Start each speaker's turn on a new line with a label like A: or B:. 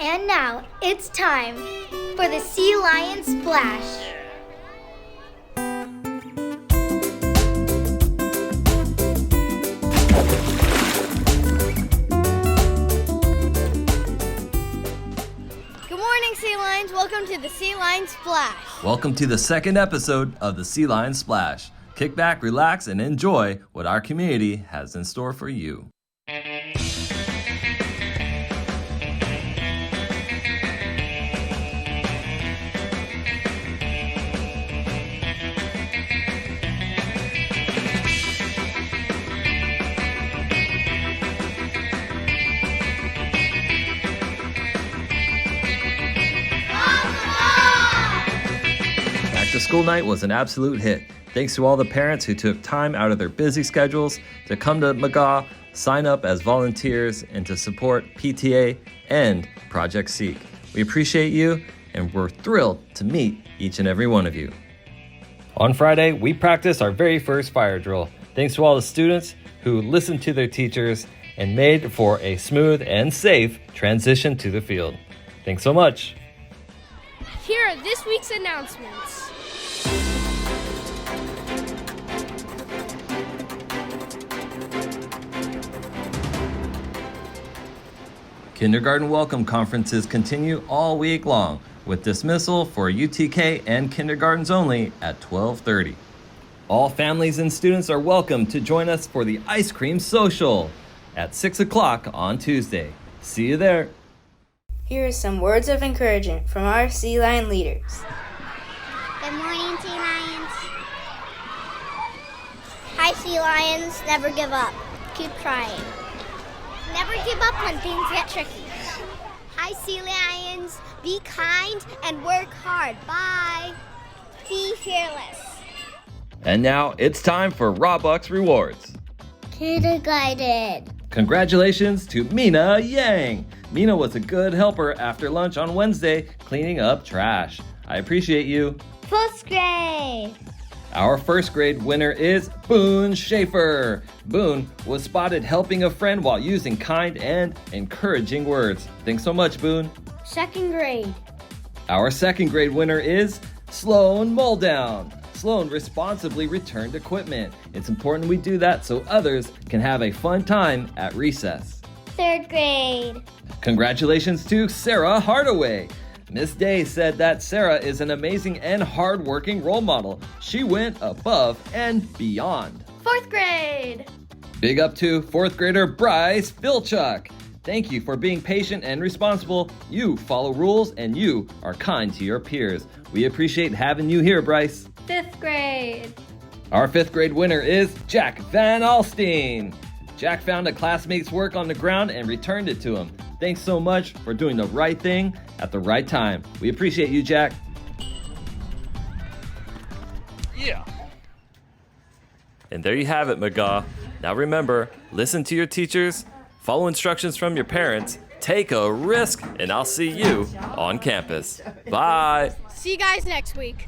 A: And now it's time for the Sea Lion Splash. Good morning, Sea Lions. Welcome to the Sea Lion Splash.
B: Welcome to the second episode of the Sea Lion Splash. Kick back, relax, and enjoy what our community has in store for you. Back to school night was an absolute hit. Thanks to all the parents who took time out of their busy schedules to come to McGaw, sign up as volunteers, and to support PTA and Project Seek. We appreciate you, and we're thrilled to meet each and every one of you. On Friday, we practiced our very first fire drill. Thanks to all the students who listened to their teachers and made for a smooth and safe transition to the field. Thanks so much.
C: Here are this week's announcements.
B: Kindergarten welcome conferences continue all week long with dismissal for UTK and kindergartens only at 12:30. All families and students are welcome to join us for the Ice Cream Social at 6 o'clock on Tuesday. See you there.
D: Here are some words of encouragement from our Sea Lion leaders.
A: Good morning, Sea Lions. Hi, Sea Lions. Never give up. Keep trying. Never give up when things get tricky. Hi, Sea Lions. Be kind and work hard. Bye. Be fearless.
B: And now it's time for Robux Rewards.
A: Kindergarten.
B: Congratulations to Mina Yang. Mina was a good helper after lunch on Wednesday cleaning up trash. I appreciate you.
A: First grade.
B: Our first grade winner is Boone Schaefer. Boone was spotted helping a friend while using kind and encouraging words. Thanks so much, Boone.
A: Second grade.
B: Our second grade winner is Sloan Muldown. Sloan responsibly returned equipment. It's important we do that so others can have a fun time at recess.
A: Third grade.
B: Congratulations to Sarah Hardaway. Miss Day said that Sarah is an amazing and hardworking role model. She went above and beyond.
C: Fourth grade.
B: Big up to fourth grader Bryce Filchuk. Thank you for being patient and responsible. You follow rules and you are kind to your peers. We appreciate having you here, Bryce.
C: Fifth grade.
B: Our fifth grade winner is Jack Van Alstein. Jack found a classmate's work on the ground and returned it to him. Thanks so much for doing the right thing at the right time. We appreciate you, Jack. Yeah. And there you have it, McGaw. Now remember, listen to your teachers, follow instructions from your parents, take a risk, and I'll see you on campus. Bye.
C: See you guys next week.